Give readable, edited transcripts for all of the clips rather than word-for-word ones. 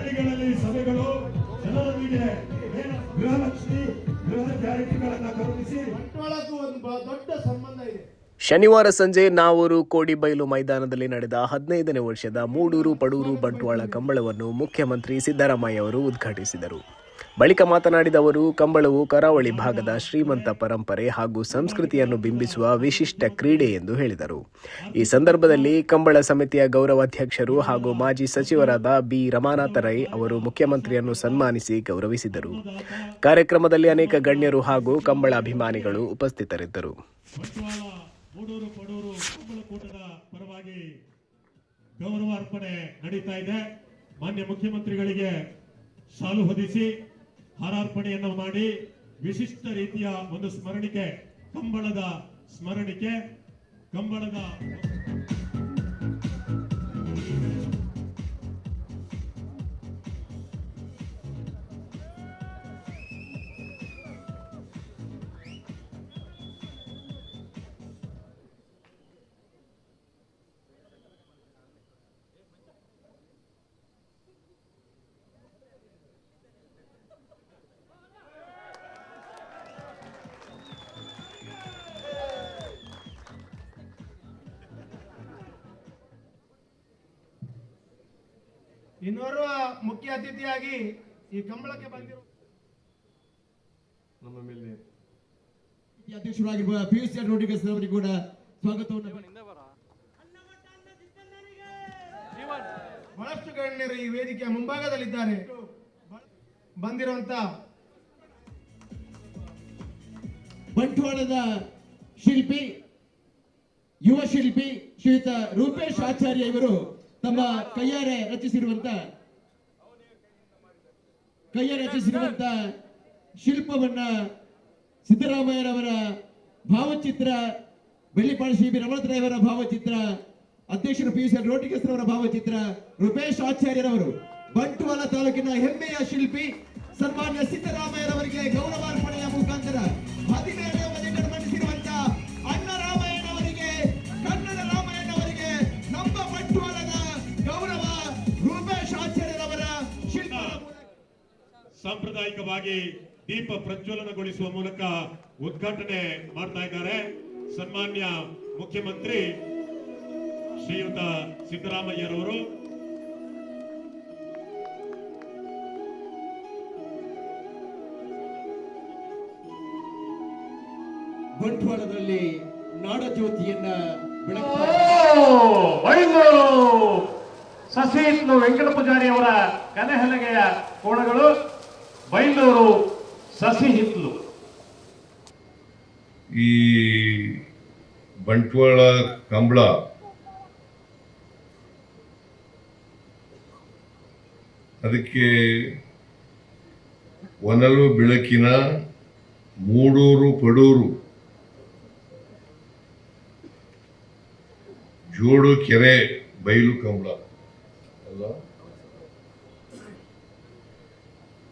ಹಳ್ಳಿಗಳಲ್ಲಿ ಸಭೆಗಳು, ಜನರೊಂದಿಗೆ ಗೃಹಲಕ್ಷ್ಮಿ ಗೃಹ ಗ್ಯಾರಂಟಿಗಳನ್ನ ಕರುಣಿಸಿ ಬಂಟ್ವಾಳಕ್ಕೂ ಒಂದು ದೊಡ್ಡ ಸಂಬಂಧ ಇದೆ. ಶನಿವಾರ ಸಂಜೆ ನಾವೂರು ಕೋಡಿಬೈಲು ಮೈದಾನದಲ್ಲಿ ನಡೆದ 15ನೇ ವರ್ಷದ ಮೂಡೂರು ಪಡೂರು ಬಂಟ್ವಾಳ ಕಂಬಳವನ್ನು ಮುಖ್ಯಮಂತ್ರಿ ಸಿದ್ದರಾಮಯ್ಯ ಅವರು ಉದ್ಘಾಟಿಸಿದರು. ಬಳಿಕ ಮಾತನಾಡಿದ ಅವರು, ಕಂಬಳವು ಕರಾವಳಿ ಭಾಗದ ಶ್ರೀಮಂತ ಪರಂಪರೆ ಹಾಗೂ ಸಂಸ್ಕೃತಿಯನ್ನು ಬಿಂಬಿಸುವ ವಿಶಿಷ್ಟ ಕ್ರೀಡೆ ಎಂದು ಹೇಳಿದರು. ಈ ಸಂದರ್ಭದಲ್ಲಿ ಕಂಬಳ ಸಮಿತಿಯ ಗೌರವಾಧ್ಯಕ್ಷರು ಹಾಗೂ ಮಾಜಿ ಸಚಿವರಾದ ಬಿ ರಮಾನಾಥ ರೈ ಅವರು ಮುಖ್ಯಮಂತ್ರಿಯನ್ನು ಸನ್ಮಾನಿಸಿ ಗೌರವಿಸಿದರು. ಕಾರ್ಯಕ್ರಮದಲ್ಲಿ ಅನೇಕ ಗಣ್ಯರು ಹಾಗೂ ಕಂಬಳ ಅಭಿಮಾನಿಗಳು ಉಪಸ್ಥಿತರಿದ್ದರು. ಮೂಡೂರು ಪಡೂರು ಕಂಬಳಕೂಟದ ಪರವಾಗಿ ಗೌರವಾರ್ಪಣೆ ನಡೀತಾ ಇದೆ. ಮಾನ್ಯ ಮುಖ್ಯಮಂತ್ರಿಗಳಿಗೆ ಶಾಲು ಹೊದಿಸಿ ಹಾರಾರ್ಪಣೆಯನ್ನು ಮಾಡಿ ವಿಶಿಷ್ಟ ರೀತಿಯ ಒಂದು ಸ್ಮರಣಿಕೆ, ಕಂಬಳದ ಸ್ಮರಣಿಕೆ, ಕಂಬಳದ ಇನ್ನೋರ್ವ ಮುಖ್ಯ ಅತಿಥಿಯಾಗಿ ಈ ಕಂಬಳಕ್ಕೆ ಬಂದಿರುವ ನಮ್ಮ ಮೇಲೆ ಅಧ್ಯಕ್ಷರಾಗಿರುವ ಪಿಯುಸಿ ರೋಡ್ರಿಗಸ್ ಅವರಿಗೆ ಕೂಡ ಸ್ವಾಗತವನ್ನು. ಬಹಳಷ್ಟು ಗಣ್ಯರು ಈ ವೇದಿಕೆಯ ಮುಂಭಾಗದಲ್ಲಿದ್ದಾರೆ. ಬಂದಿರುವಂತ ಬಂಟ್ವಾಳದ ಶಿಲ್ಪಿ, ಯುವ ಶಿಲ್ಪಿ ಶ್ರೀಯುತ ರೂಪೇಶ್ ಆಚಾರ್ಯ ಇವರು ತಮ್ಮ ಕೈಯಾರೆ ರಚಿಸಿರುವಂತ ಶಿಲ್ಪವನ್ನ ಸಿದ್ದರಾಮಯ್ಯರವರ ಭಾವಚಿತ್ರ, ಬೆಳ್ಳಿಪಾಡಿ ಶ್ರೀ ರಮಣರಾಯವರ ಭಾವಚಿತ್ರ, ಅಧ್ಯಕ್ಷರು ಪಿಯುಸಿ ರೋಡ್ರಿಗಸ್ ಅವರ ಭಾವಚಿತ್ರ, ರೂಪೇಶ್ ಆಚಾರ್ಯರವರು ಬಂಟ್ವಾಳ ತಾಲೂಕಿನ ಹೆಮ್ಮೆಯ ಶಿಲ್ಪಿ ಸನ್ಮಾನ್ಯ ಸಿದ್ದರಾಮಯ್ಯರವರಿಗೆ ಗೌರವಾರ್ಪಣೆಯ ಮುಖಾಂತರ 17ನೇ ಬಜೆಟ್ ಮಂಡಿಸಿರುವಂತ ಅಣ್ಣ ರಾಮಯ್ಯನವರಿಗೆ, ಕನ್ನಡ ರಾಮಯ್ಯನವರಿಗೆ ನಮ್ಮ ಬಂಟ್ವಾಳದ ಗೌರವ ರೂಪೇಶ್ ಆಚಾರ್ಯರವರ ಶಿಲ್ಪ ಸಾಂಪ್ರದಾಯಿಕವಾಗಿ ದೀಪ ಪ್ರಜ್ವಲನಗೊಳಿಸುವ ಮೂಲಕ ಉದ್ಘಾಟನೆ ಮಾಡ್ತಾ ಇದ್ದಾರೆ. ಸನ್ಮಾನ್ಯ ಮುಖ್ಯಮಂತ್ರಿ ಶ್ರೀಯುತ ಸಿದ್ದರಾಮಯ್ಯರವರು ಬಂಟ್ವಾಳದಲ್ಲಿ ನಾಡಜ್ಯೋತಿಯನ್ನ ಬೈಂದೂರು ಸಸಿ ಹಿತ್ಲು ವೆಂಕಟ ಪೂಜಾರಿ ಅವರ ಕನೆಹಲಗೆಯ ಕೋಣಗಳು, ಬೈಂದೂರು ಸಸಿ ಹಿತ್ಲು. ಈ ಬಂಟ್ವಾಳ ಕಂಬಳ ಅದಕ್ಕೆ ಒನಲು ಬೆಳಕಿನ ಮೂಡೂರು ಪಡೂರು ಜೋಡು ಕೆರೆ ಬಯಲು ಕಂಬಳ ಅಲ್ಲ,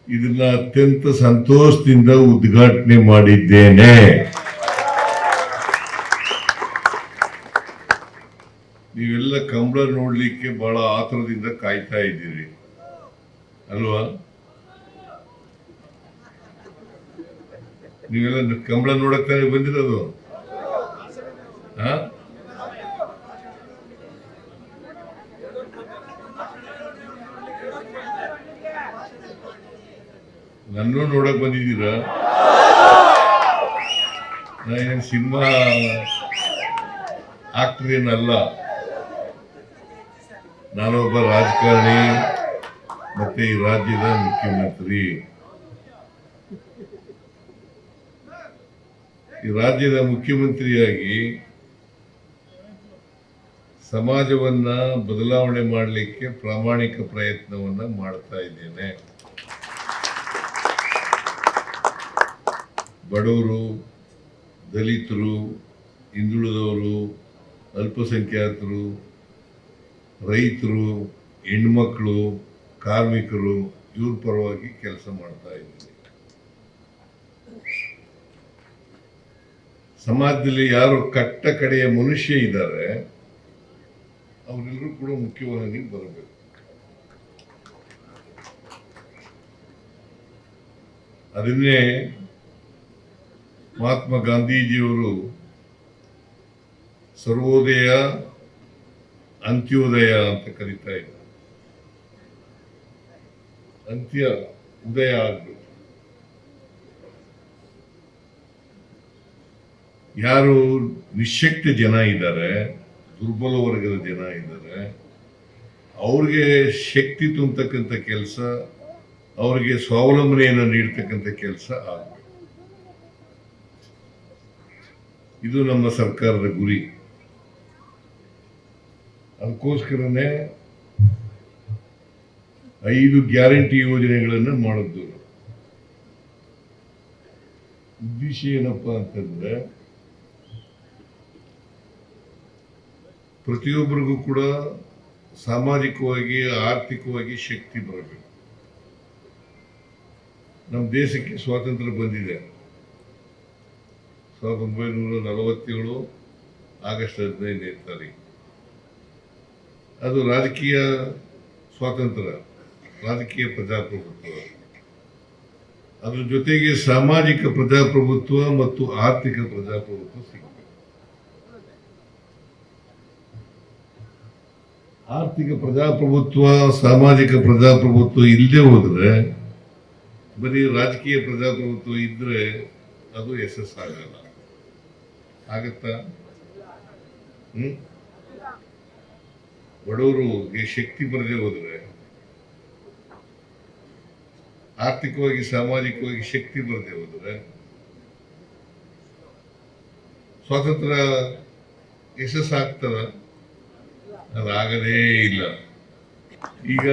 ಇದನ್ನ ಅತ್ಯಂತ ಸಂತೋಷದಿಂದ ಉದ್ಘಾಟನೆ ಮಾಡಿದ್ದೇನೆ. ನೀವೆಲ್ಲ ಕಂಬಳ ನೋಡ್ಲಿಕ್ಕೆ ಬಹಳ ಆತುರದಿಂದ ಕಾಯ್ತಾ ಇದ್ದೀರಿ ಅಲ್ವಾ? ನೀವೆಲ್ಲ ಕಂಬಳ ನೋಡಕ್ತಾನೆ ಬಂದಿರೋದು. ನನ್ನೂ ನೋಡಕ್ ಬಂದಿದ್ದೀರಾ? ನಾನೇನು ಸಿನಿಮಾ ಆಕ್ಟರ್ ಏನಲ್ಲ, ನಾನೊಬ್ಬ ರಾಜಕಾರಣಿ ಮತ್ತೆ ಈ ರಾಜ್ಯದ ಮುಖ್ಯಮಂತ್ರಿ. ಈ ರಾಜ್ಯದ ಮುಖ್ಯಮಂತ್ರಿಯಾಗಿ ಸಮಾಜವನ್ನ ಬದಲಾವಣೆ ಮಾಡಲಿಕ್ಕೆ ಪ್ರಾಮಾಣಿಕ ಪ್ರಯತ್ನವನ್ನ ಮಾಡ್ತಾ ಇದ್ದೇನೆ. ಬಡವರು, ದಲಿತರು, ಹಿಂದುಳಿದವರು, ಅಲ್ಪಸಂಖ್ಯಾತರು, ರೈತರು, ಹೆಣ್ಮಕ್ಳು, ಕಾರ್ಮಿಕರು, ಇವ್ರ ಪರವಾಗಿ ಕೆಲಸ ಮಾಡ್ತಾ ಇದ್ದೀನಿ. ಸಮಾಜದಲ್ಲಿ ಯಾರು ಕಟ್ಟ ಕಡೆಯ ಮನುಷ್ಯ ಇದ್ದಾರೆ ಅವರೆಲ್ಲರೂ ಕೂಡ ಮುಖ್ಯವಾಹಿನಿಗೆ ಬರಬೇಕು. ಅದನ್ನೇ ಮಹಾತ್ಮ ಗಾಂಧೀಜಿಯವರು ಸರ್ವೋದಯ ಅಂತ್ಯೋದಯ ಅಂತ ಕರೀತಾ ಇದ್ದಾರೆ. ಅಂತ್ಯ ಉದಯ ಆಗಬೇಕು. ಯಾರು ನಿಶಕ್ತ ಜನ ಇದ್ದಾರೆ, ದುರ್ಬಲ ವರ್ಗದ ಜನ ಇದ್ದಾರೆ, ಅವ್ರಿಗೆ ಶಕ್ತಿ ತುಂಬತಕ್ಕಂಥ ಕೆಲಸ, ಅವರಿಗೆ ಸ್ವಾವಲಂಬನೆಯನ್ನು ನೀಡ್ತಕ್ಕಂಥ ಕೆಲಸ ಆಗಬೇಕು. ಇದು ನಮ್ಮ ಸರ್ಕಾರದ ಗುರಿ. ಅದಕ್ಕೋಸ್ಕರನೇ 5 ಗ್ಯಾರಂಟಿ ಯೋಜನೆಗಳನ್ನು ಮಾಡಿದ್ದು. ಉದ್ದೇಶ ಏನಪ್ಪಾ ಅಂತಂದ್ರೆ ಪ್ರತಿಯೊಬ್ಬರಿಗೂ ಕೂಡ ಸಾಮಾಜಿಕವಾಗಿ ಆರ್ಥಿಕವಾಗಿ ಶಕ್ತಿ ಬರಬೇಕು. ನಮ್ಮ ದೇಶಕ್ಕೆ ಸ್ವಾತಂತ್ರ್ಯ ಬಂದಿದೆ 1947 ಆಗಸ್ಟ್ 15ನೇ ತಾರೀಕು. ಅದು ರಾಜಕೀಯ ಸ್ವಾತಂತ್ರ್ಯ, ರಾಜಕೀಯ ಪ್ರಜಾಪ್ರಭುತ್ವ, ಅದರ ಜೊತೆಗೆ ಸಾಮಾಜಿಕ ಪ್ರಜಾಪ್ರಭುತ್ವ ಮತ್ತು ಆರ್ಥಿಕ ಪ್ರಜಾಪ್ರಭುತ್ವ ಸಿಗಬೇಕು. ಆರ್ಥಿಕ ಪ್ರಜಾಪ್ರಭುತ್ವ, ಸಾಮಾಜಿಕ ಪ್ರಜಾಪ್ರಭುತ್ವ ಇಲ್ಲದೆ ಹೋದ್ರೆ, ಬರೀ ರಾಜಕೀಯ ಪ್ರಜಾಪ್ರಭುತ್ವ ಇದ್ರೆ ಅದು ಯಶಸ್ಸಾಗಲ್ಲ. ಆಗತ್ತಾ? ಬಡವರಿಗೆ ಶಕ್ತಿ ಬರದೆ ಹೋದ್ರೆ, ಆರ್ಥಿಕವಾಗಿ ಸಾಮಾಜಿಕವಾಗಿ ಶಕ್ತಿ ಬರದೆ ಹೋದ್ರೆ ಸ್ವಾತಂತ್ರ್ಯ ಯಶಸ್ಸಾಗ್ತದ? ಅದಾಗದೇ ಇಲ್ಲ. ಈಗ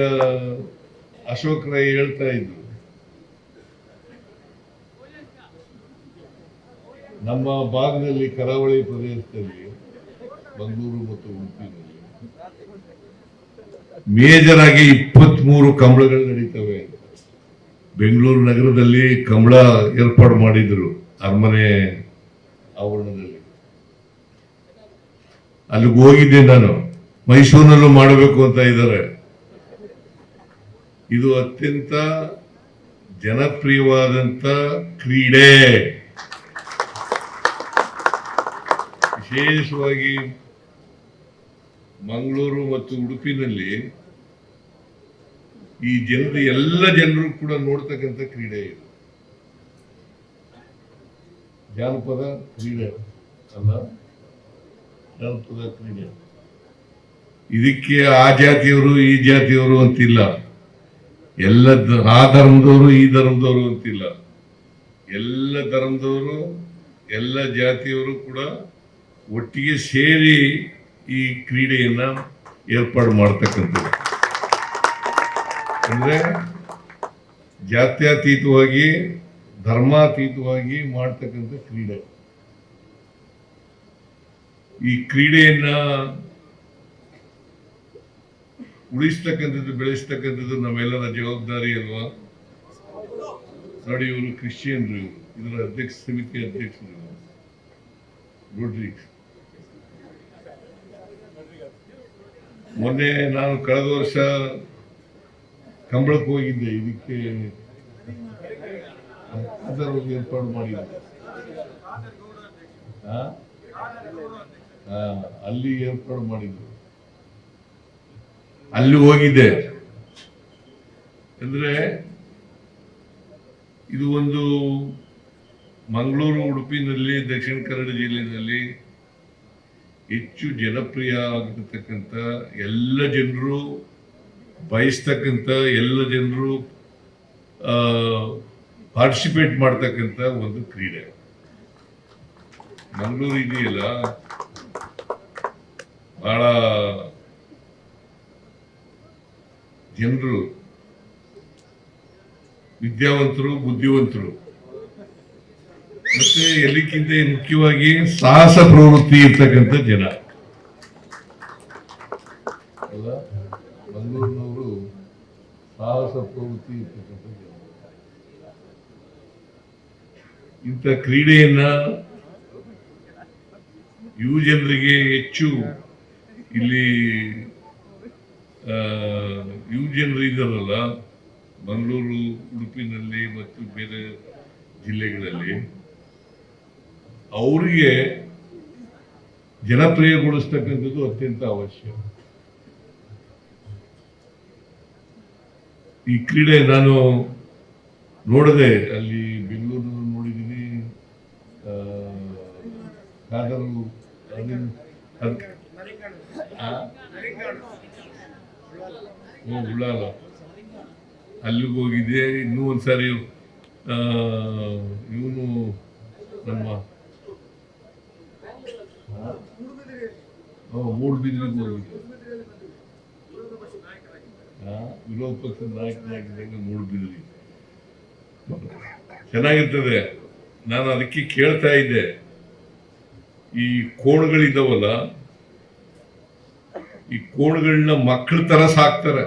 ಅಶೋಕ್ ರೈ ಹೇಳ್ತಾ ಇದ್ರು, ನಮ್ಮ ಭಾಗದಲ್ಲಿ ಕರಾವಳಿ ಪ್ರದೇಶದಲ್ಲಿ ಮಂಗಳೂರು ಮತ್ತು ಉಡುಪಿನಲ್ಲಿ ಮೇಜರ್ ಆಗಿ 23 ಕಂಬಳಗಳು ನಡೀತವೆ. ಬೆಂಗಳೂರು ನಗರದಲ್ಲಿ ಕಂಬಳ ಏರ್ಪಾಡು ಮಾಡಿದ್ರು ಅರಮನೆ ಆವರಣದಲ್ಲಿ. ಅಲ್ಲಿಗೆ ಹೋಗಿದ್ದೆ ನಾನು. ಮೈಸೂರಿನಲ್ಲೂ ಮಾಡಬೇಕು ಅಂತ ಇದ್ದಾರೆ. ಇದು ಅತ್ಯಂತ ಜನಪ್ರಿಯವಾದಂತ ಕ್ರೀಡೆ. ವಿಶೇಷವಾಗಿ ಮಂಗಳೂರು ಮತ್ತು ಉಡುಪಿನಲ್ಲಿ ಈ ಜನರು, ಎಲ್ಲ ಜನರು ಕೂಡ ನೋಡ್ತಕ್ಕಂಥ ಕ್ರೀಡೆ ಇದು. ಜಾನಪದ ಕ್ರೀಡೆ ಅಲ್ಲ, ಜಾನಪದ ಕ್ರೀಡೆ. ಇದಕ್ಕೆ ಆ ಜಾತಿಯವರು ಈ ಜಾತಿಯವರು ಅಂತಿಲ್ಲ, ಎಲ್ಲ ಆ ಧರ್ಮದವರು ಈ ಧರ್ಮದವರು ಅಂತಿಲ್ಲ. ಎಲ್ಲ ಧರ್ಮದವರು, ಎಲ್ಲ ಜಾತಿಯವರು ಕೂಡ ಒಟ್ಟಿಗೆ ಸೇರಿ ಈ ಕ್ರೀಡೆಯನ್ನ ಏರ್ಪಾಡು ಮಾಡ್ತಕ್ಕಂಥದ್ದು. ಅಂದ್ರೆ ಜಾತ್ಯತೀತವಾಗಿ, ಧರ್ಮಾತೀತವಾಗಿ ಮಾಡ್ತಕ್ಕಂಥ ಕ್ರೀಡೆ. ಈ ಕ್ರೀಡೆಯನ್ನ ಉಳಿಸ್ತಕ್ಕಂಥದ್ದು, ಬೆಳೆಸ್ತಕ್ಕಂಥದ್ದು ನಮ್ಮೆಲ್ಲರ ಜವಾಬ್ದಾರಿ ಅಲ್ವಾ? ನೋಡಿ, ಇವರು ಕ್ರಿಶ್ಚಿಯನ್ರು, ಇದರ ಅಧ್ಯಕ್ಷ ಸಮಿತಿ ಅಧ್ಯಕ್ಷರು ರೋಡ್ರಿಕ್ಸ್. ಮೊನ್ನೆ ನಾನು ಕಳೆದ ವರ್ಷ ಕಂಬಳಕ್ಕೆ ಹೋಗಿದ್ದೆ. ಇದಕ್ಕೆ ಏರ್ಪಾಡು ಮಾಡಿದ್ದೆ. ಅಲ್ಲಿ ಏರ್ಪಾಡು ಮಾಡಿದ್ರು, ಅಲ್ಲಿ ಹೋಗಿದ್ದೆ. ಅಂದ್ರೆ ಇದು ಒಂದು ಮಂಗಳೂರು, ಉಡುಪಿನಲ್ಲಿ, ದಕ್ಷಿಣ ಕನ್ನಡ ಜಿಲ್ಲೆಯಲ್ಲಿ ಹೆಚ್ಚು ಜನಪ್ರಿಯ ಆಗಿರ್ತಕ್ಕಂಥ, ಎಲ್ಲ ಜನರು ಬಯಸ್ತಕ್ಕಂಥ, ಎಲ್ಲ ಜನರು ಪಾರ್ಟಿಸಿಪೇಟ್ ಮಾಡ್ತಕ್ಕಂಥ ಒಂದು ಕ್ರೀಡೆ. ಮಂಗಳೂರು ಇದೆಯಲ್ಲ, ಬಹಳ ಜನರು ವಿದ್ಯಾವಂತರು, ಬುದ್ಧಿವಂತರು, ಮತ್ತೆ ಎಲ್ಲಕ್ಕಿಂತ ಮುಖ್ಯವಾಗಿ ಸಾಹಸ ಪ್ರವೃತ್ತಿ ಇರ್ತಕ್ಕಂಥ ಜನ ಅಲ್ಲ. ಮಂಗಳೂರಿನವರು ಸಾಹಸ ಪ್ರವೃತ್ತಿ ಇರ್ತಕ್ಕಂಥ ಜನ. ಇಂಥ ಕ್ರೀಡೆಯನ್ನ ಯುವ ಜನರಿಗೆ ಹೆಚ್ಚು, ಇಲ್ಲಿ ಯುವ ಜನರು ಇದ್ದಾರಲ್ಲ, ಮಂಗಳೂರು, ಉಡುಪಿನಲ್ಲಿ ಮತ್ತು ಬೇರೆ ಜಿಲ್ಲೆಗಳಲ್ಲಿ ಅವರಿಗೆ ಜನಪ್ರಿಯಗೊಳಿಸ್ತಕ್ಕಂಥದ್ದು ಅತ್ಯಂತ ಅವಶ್ಯ. ಈ ಕ್ರೀಡೆ ನಾನು ನೋಡದೆ ಅಲ್ಲಿ ಬೆಂಗಳೂರು ನೋಡಿದ್ದೀನಿ, ಕಾದರು ಉಳ್ಳಾಲ ಅಲ್ಲಿಗೆ ಹೋಗಿದ್ದೆ. ಇನ್ನೂ ಒಂದ್ಸಾರಿ ಇವನು ನಮ್ಮ ಮೂಡುಬಿದ್ರಿಗೆ ಹೋಗಿದ್ದೆ, ವಿರೋಧ ಪಕ್ಷದ ನಾಯಕನಾಗಿದ್ದಾಗ ಮೂಡುಬಿದ್ರಿ ಚೆನ್ನಾಗಿರ್ತದೆ. ನಾನು ಅದಕ್ಕೆ ಕೇಳ್ತಾ ಇದ್ದೆ, ಈ ಕೋಣಗಳಿದಾವಲ್ಲ, ಈ ಕೋಣಗಳನ್ನ ಮಕ್ಕಳ ತರ ಸಾಕ್ತಾರೆ.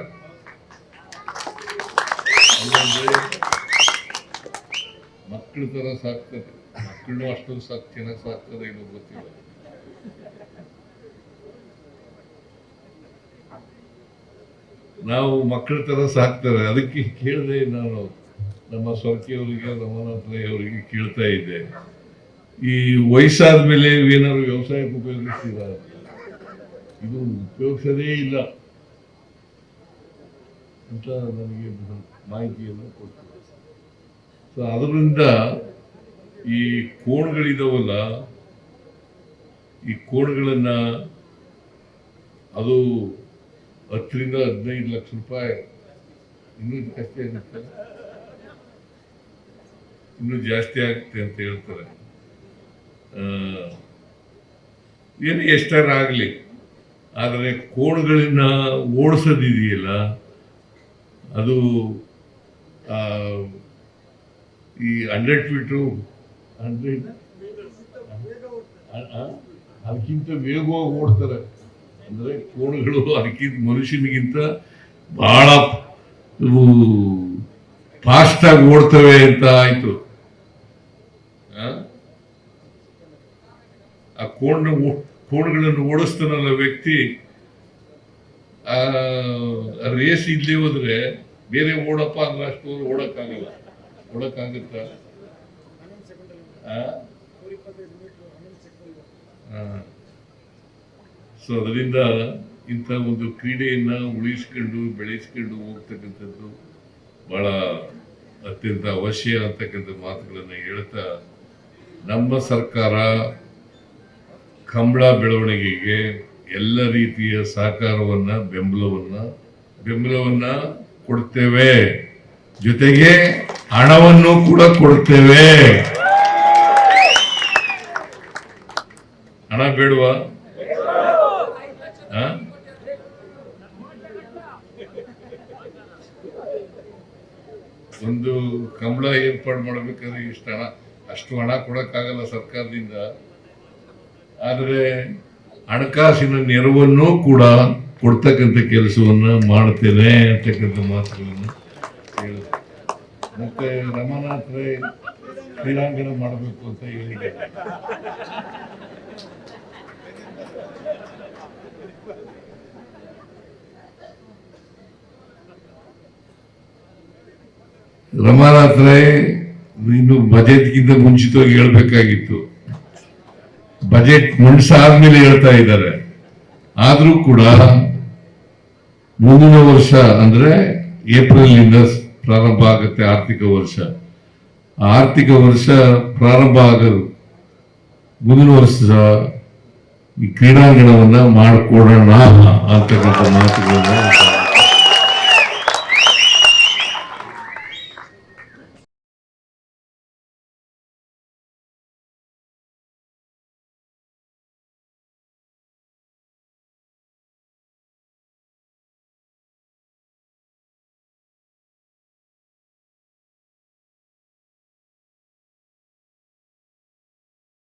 ಮಕ್ಕಳ ತರ ಸಾಕ್ತಾರೆ, ಮಕ್ಕಳನ್ನು ಅಷ್ಟೊಂದು ಚೆನ್ನಾಗಿ ಸಾಕ್ತಾರೆ ಏನೋ ಗೊತ್ತಿಲ್ಲ. ನಾವು ಮಕ್ಕಳ ತರ ಸಾಕ್ತಾರೆ. ಅದಕ್ಕೆ ಕೇಳಿದೆ ನಾನು ನಮ್ಮ ಸ್ವರ್ಕಿಯವರಿಗೆ, ರಮನಾಥ್ ರೈ ಅವರಿಗೆ ಕೇಳ್ತಾ ಇದ್ದೆ, ಈ ವಯಸ್ಸಾದ ಮೇಲೆ ಏನಾದ್ರು ವ್ಯವಸಾಯಕ್ಕೆ ಉಪಯೋಗಿಸ್ತೀರ? ಇದು ಉಪಯೋಗಿಸೋದೇ ಇಲ್ಲ ಅಂತ ನನಗೆ ಮಾಹಿತಿಯನ್ನು ಕೊಡ್ತಾರೆ. ಸೊ ಅದರಿಂದ ಈ ಕೋಣಗಳಿದಾವಲ್ಲ, ಈ ಕೋಣಗಳನ್ನ ಅದು 10 ರಿಂದ 15 ಲಕ್ಷ ರೂಪಾಯಿ, ಇನ್ನೂ ಜಾಸ್ತಿ ಆಗುತ್ತೆ, ಇನ್ನೂ ಜಾಸ್ತಿ ಆಗುತ್ತೆ ಅಂತ ಹೇಳ್ತಾರೆ. ಏನು ಎಷ್ಟಾರ ಆಗಲಿ, ಆದರೆ ಕೋಣಗಳನ್ನ ಓಡಿಸೋದಿದೆಯಲ್ಲ, ಅದು ಈ 100 ಫೀಟು 100 ಅದಕ್ಕಿಂತ ವೇಗವಾಗಿ ಓಡ್ತಾರೆ. ಅಂದ್ರೆ ಕೋಣಗಳು ಅದಕ್ಕಿಂತ ಮನುಷ್ಯನಿಗಿಂತ ಬಹಳ ಫಾಸ್ಟ್ ಆಗಿ ಓಡ್ತವೆ ಅಂತ ಆಯ್ತು. ಆ ಕೋಣಗಳನ್ನು ಓಡಿಸ್ತಾನಲ್ಲ ವ್ಯಕ್ತಿ, ಆ ರೇಸ್ ಇಲ್ಲಿ ಹೋದ್ರೆ ಬೇರೆ ಓಡಪ್ಪ ಅಂದ್ರೆ ಅಷ್ಟು ಓಡಕ್ಕಾಗಲ್ಲ. ಓಡಕ್ಕಾಗುತ್ತ? ಸೊ ಅದರಿಂದ ಇಂಥ ಒಂದು ಕ್ರೀಡೆಯನ್ನ ಉಳಿಸ್ಕೊಂಡು ಬೆಳೆಸ್ಕೊಂಡು ಹೋಗ್ತಕ್ಕಂಥದ್ದು ಬಹಳ ಅತ್ಯಂತ ಅವಶ್ಯ ಅಂತಕ್ಕಂಥ ಮಾತುಗಳನ್ನು ಹೇಳ್ತಾ, ನಮ್ಮ ಸರ್ಕಾರ ಕಂಬಳ ಬೆಳವಣಿಗೆಗೆ ಎಲ್ಲ ರೀತಿಯ ಸಹಕಾರವನ್ನ ಬೆಂಬಲವನ್ನ ಕೊಡ್ತೇವೆ, ಜೊತೆಗೆ ಹಣವನ್ನು ಕೂಡ ಕೊಡ್ತೇವೆ. ಹಣ ಬೇಡವಾ? ಒಂದು ಕಂಬಳ ಏರ್ಪಾಡು ಮಾಡಬೇಕಾದ್ರೆ ಅಷ್ಟು ಹಣ ಕೊಡಕ್ಕಾಗಲ್ಲ ಸರ್ಕಾರದಿಂದ. ಆದರೆ ಹಣಕಾಸಿನ ನೆರವನ್ನು ಕೂಡ ಕೊಡ್ತಕ್ಕಂಥ ಕೆಲಸವನ್ನ ಮಾಡ್ತೇನೆ ಅಂತಕ್ಕಂಥ ಮಾತುಗಳನ್ನು ಹೇಳಿದೆ. ಮತ್ತೆ ರಮನಾಥ್ ರೈ ಕ್ರೀಡಾಂಗಣ ಮಾಡಬೇಕು ಅಂತ ಹೇಳಿದ್ದಾರೆ. ರಮನಾಥ್ ರೈ ಇನ್ನು ಬಜೆಟ್ಗಿಂತ ಮುಂಚಿತವಾಗಿ ಹೇಳ್ಬೇಕಾಗಿತ್ತು. ಬಜೆಟ್ ಮಂಡಿಸಾದ್ಮೇಲೆ ಹೇಳ್ತಾ ಇದ್ದಾರೆ. ಆದ್ರೂ ಕೂಡ ಮುಂದಿನ ವರ್ಷ ಅಂದ್ರೆ ಏಪ್ರಿಲ್ ಇಂದ ಪ್ರಾರಂಭ ಆಗುತ್ತೆ ಆರ್ಥಿಕ ವರ್ಷ. ಆರ್ಥಿಕ ವರ್ಷ ಪ್ರಾರಂಭ ಆಗೋದು ಮುಂದಿನ ವರ್ಷ ಈ ಕ್ರೀಡಾಂಗಣವನ್ನ ಮಾಡಿಕೊಡೋಣ ಅಂತಕ್ಕಂಥ ಮಾತುಗಳನ್ನ